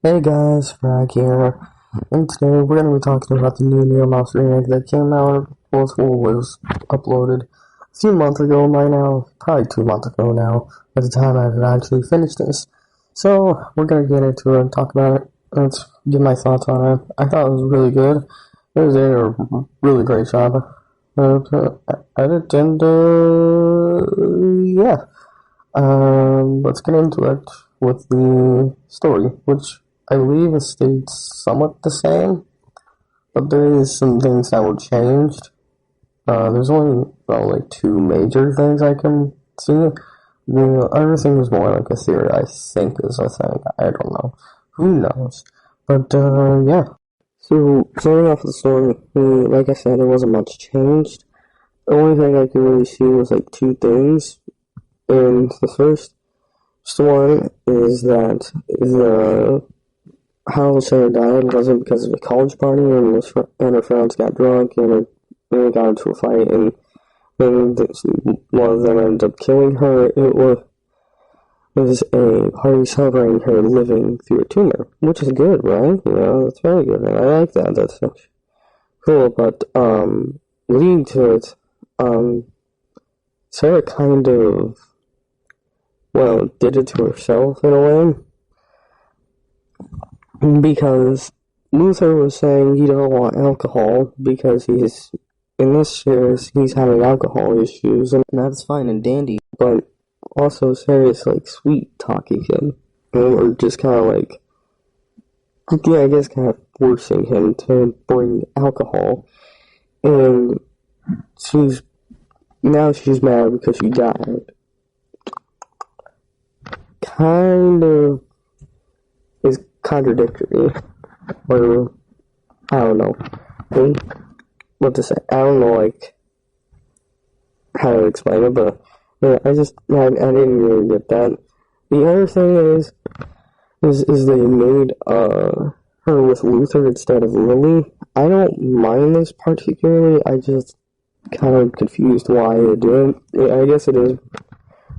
Hey guys, Frag here, and today we're going to be talking about the new Needlemouse Remake that came out, was uploaded a few months ago by now, probably 2 months ago now, at the time I've actually finished this. So, we're going to get into it and talk about it, let's give my thoughts on it. I thought it was really good. It was a really great job at it, and yeah. Let's get into it with the story, which I believe it stays somewhat the same, but there is some things that were changed. There's only like two major things I can see. The other thing is more like a theory, I think is a thing. I don't know. Who knows? But, yeah. So, starting off with the story, like I said, there wasn't much changed. The only thing I could really see was like two things. And the first one is that how Sarah died wasn't because of a college party and her friends got drunk and they got into a fight and one of them ended up killing her. It was a party celebrating her living through a tumor, which is good, right? You know, that's very good, and I like that. That's cool, but leading to it, Sarah kind of did it to herself in a way. Because Luther was saying he don't want alcohol because in this series, he's having alcohol issues, and that's fine and dandy, but also Sarah's like sweet talking him, or just kind of like, yeah, I guess kind of forcing him to bring alcohol, and she's mad because she died. Kind of is contradictory, or I don't know what to say. I don't know like how to explain it, but yeah, I didn't really get that. The other thing is they made her with Luther instead of Lily. I don't mind this particularly. I just kind of confused why they do it. I guess it is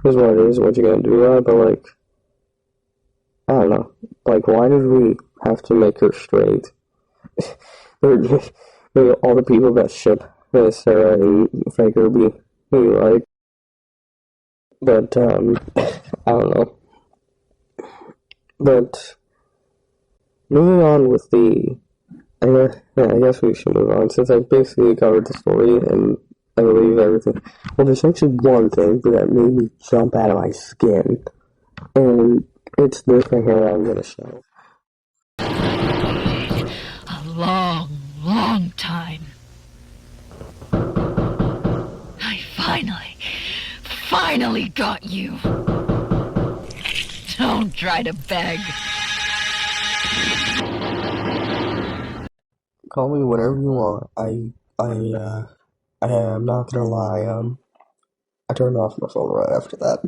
what it is. What you gonna do that? But like, I don't know. Like, why did we have to make her straight? All the people that ship Sarah and Faker be like, but I don't know. But moving on with I guess we should move on since I basically covered the story and I believe everything. Well, there's actually one thing that made me jump out of my skin, and it's this right here I'm gonna show. A long, long time. I finally got you. Don't try to beg. Call me whatever you want. I am not gonna lie. I turned off my phone right after that.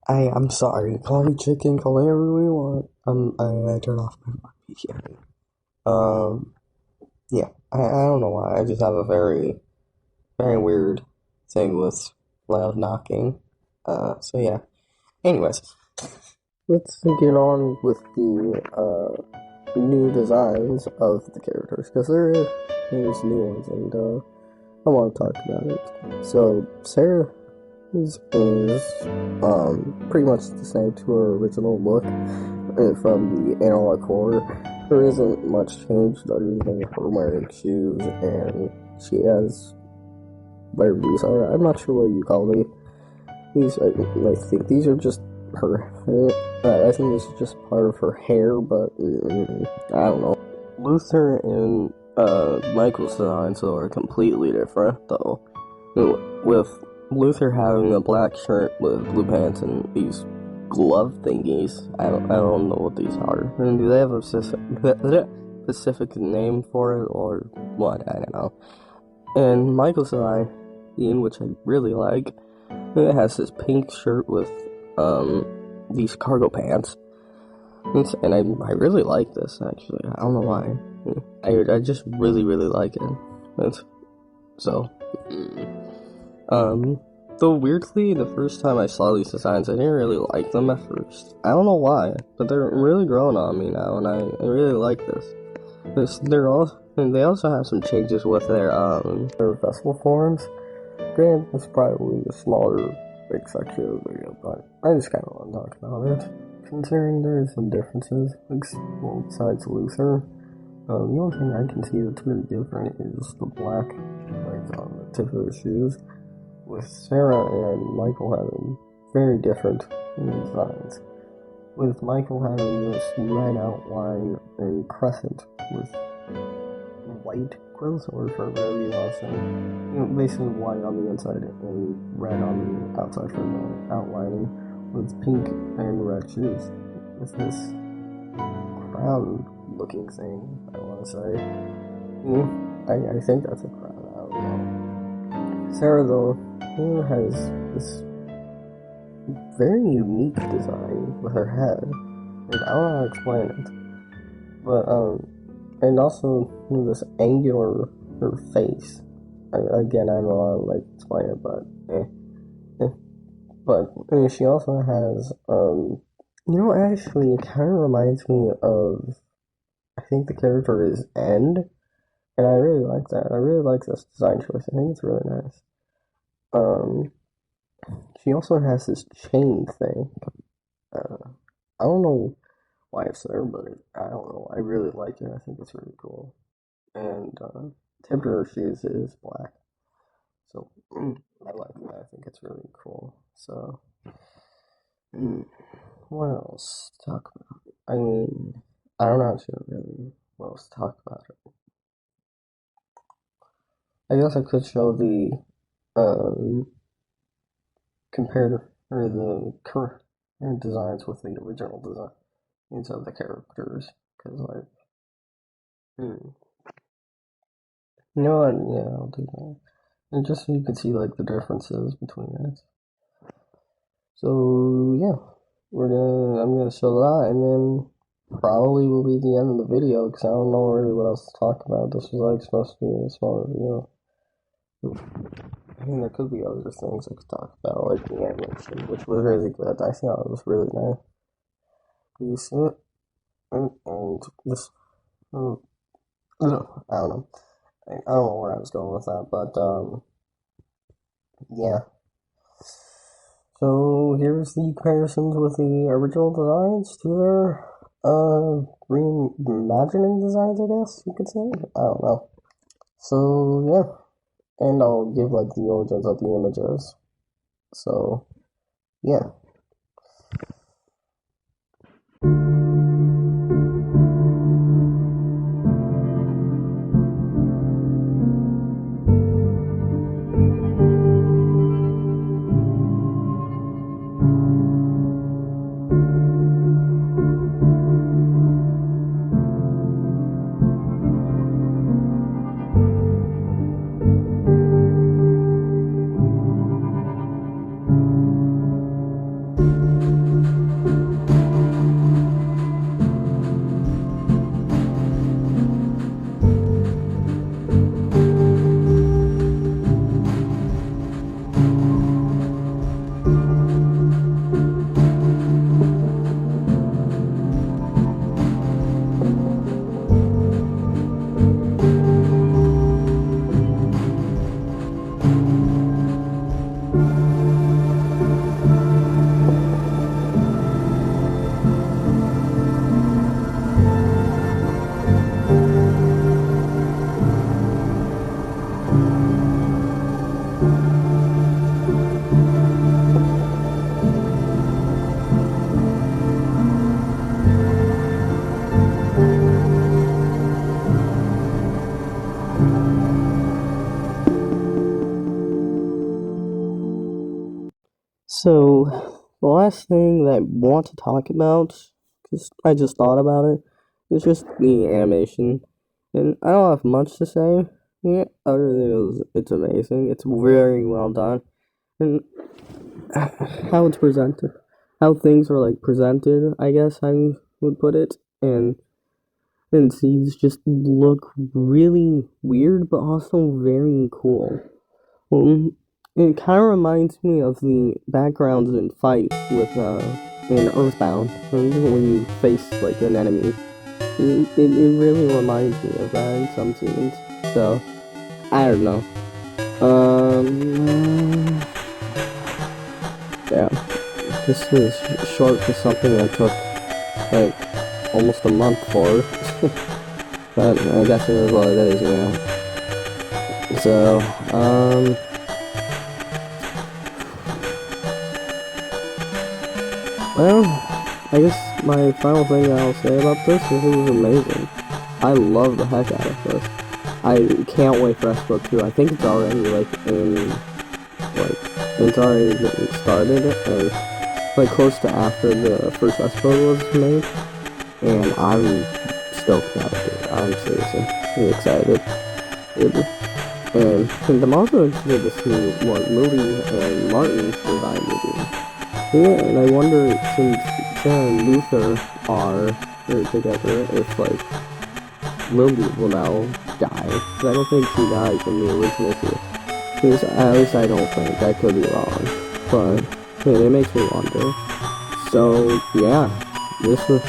I'm sorry. Call me chicken. Call me whatever you want. I turned off my VPN. Yeah. I don't know why. I just have a very, very weird thing with loud knocking. So yeah. Anyways, let's get on with the new designs of the characters because there's new ones, and I want to talk about it. So Sarah is pretty much the same to her original look from the analog horror. There isn't much change other than her wearing shoes, and she has whatever these are. I'm not sure what you call me. I think these are just her hair. I think this is just part of her hair, but I don't know. Luther and Michael's designs are completely different, though. With Luther having a black shirt with blue pants and these glove thingies. I don't know what these are. And do they have a specific name for it or what? I don't know. And Michael's design, which I really like, it has this pink shirt with these cargo pants, and I really like this actually. I don't know why. I just really like it. The Though weirdly, the first time I saw these designs, I didn't really like them at first. I don't know why, but they're really growing on me now, and I really like this. And they also have some changes with their festival forums. Granted, it's probably a smaller, big section of the video, but I just kind of want to talk about it. Considering there's some differences, like, well, besides Luther, the only thing I can see that's really different is the black, like, on the tip of the shoes, with Sarah and Michael having very different designs. With Michael having this red outline and crescent with white quills, or for whatever you want to say. You know, basically white on the inside and red on the outside for the outlining, with pink and red shoes. With this crown looking thing, I want to say. I think that's a crown, I don't know. Sarah, though, has this very unique design with her head, and I don't know how to explain it. But, and also, this angular her face. Again, I don't know how to, like, explain it, but, But she also has, actually, it kind of reminds me of, I think the character is End, and I really like that. I really like this design choice. I think it's really nice. She also has this chain thing. I don't know why it's there, but I don't know. I really like it. I think it's really cool. And tip of her shoes is black. So I like that. I think it's really cool. So what else to talk about? I mean, I don't know really what else to talk about it. I guess I could show the comparative or the current designs with the original designs of the characters, because like, you know what? Yeah, I'll do that. And just so you can see like the differences between it. So yeah, I'm gonna show that, and then probably will be the end of the video because I don't know really what else to talk about. This was like supposed to be a smaller video. I mean, there could be other things I could talk about, like the animation, which was really good. I thought it was really nice. You see it? And just, I don't know. I don't know where I was going with that, but yeah. So here's the comparisons with the original designs to their reimagining designs, I guess you could say. I don't know. So yeah, and I'll give like the origins of the images. So yeah. So, the last thing that I want to talk about, because I just thought about it, is just the animation. And I don't have much to say, other than it's amazing. It's very well done. And how it's presented, how things are like presented, I guess I would put it. And scenes just look really weird, but also very cool. It kind of reminds me of the backgrounds in fights with in Earthbound when you face like an enemy. It really reminds me of that in some scenes. So I don't know. Yeah, this is short for something that took like almost a month for. But I guess it is what it is, yeah. So, well, I guess my final thing that I'll say about this is it was amazing. I love the heck out of this. I can't wait for Expo 2. I think it's already, it's already getting started, and, like, close to after the first Expo was made, and I'm stoked about it. I'm seriously really excited. And I'm also interested to see what Lily and Martin's design will be. Yeah, and I wonder, since Sarah and Luther are together, if, like, Lily will now die. Because I don't think she dies in the original series. At least I don't think. I could be wrong. But, yeah, it makes me wonder. So, yeah, this is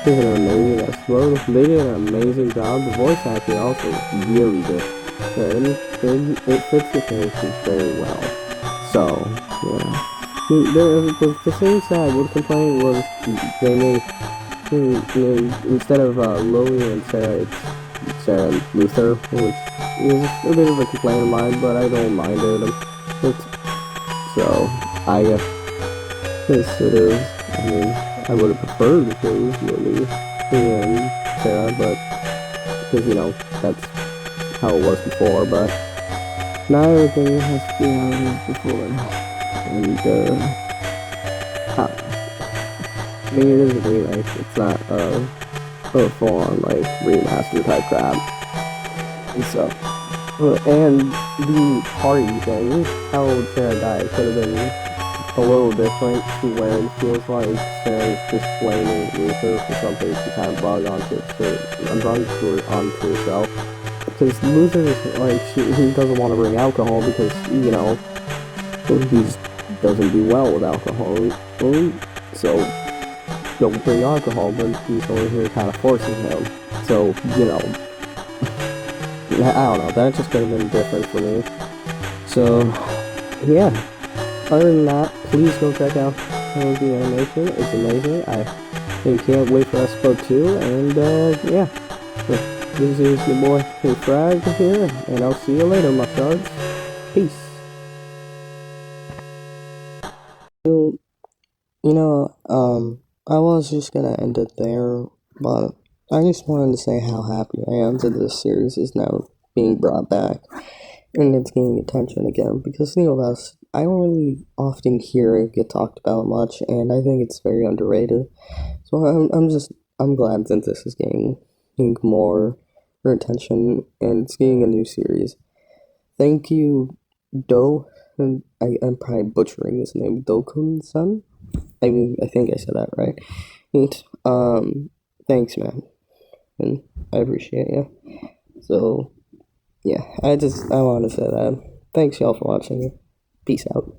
an amazing episode. They did an amazing job. The voice acting also really good. It fits the characters very well. So, yeah. The things that I would complain was they made instead of Lily and Sarah, it's Sarah and Luther, which is a bit of a complaint of mine, but I don't mind it. So I guess this it is. I mean, I would have preferred if it was Lily and Sarah, but because that's how it was before. But not everything has to be how it was before, and I mean, it is a remake. It's not a full-on like remaster type crap. And so, and the party thing, how Sarah died could have been a little different to where it feels like Sarah's just blaming Luther for something she kind of brought onto herself. Because Luther is like he doesn't want to bring alcohol because he doesn't do well with alcohol. So don't bring alcohol, but he's over here kind of forcing him. So, I don't know, that just could have been different for me. So, yeah. Other than that, please go check out the animation. It's amazing. I can't wait for Expo 2, and, yeah. This is your boy, Hey Frag here, and I'll see you later, my shards. Peace. I was just gonna end it there, but I just wanted to say how happy I am that this series is now being brought back and it's getting attention again because Needlemouse, I don't really often hear it get talked about much, and I think it's very underrated. So I'm glad that this is getting more attention and it's getting a new series. Thank you, Do, and I'm probably butchering this name, Dokun-san. I think I said that right. Neat. Thanks, man, and I appreciate you. So, yeah, I want to say that. Thanks, y'all, for watching. Peace out.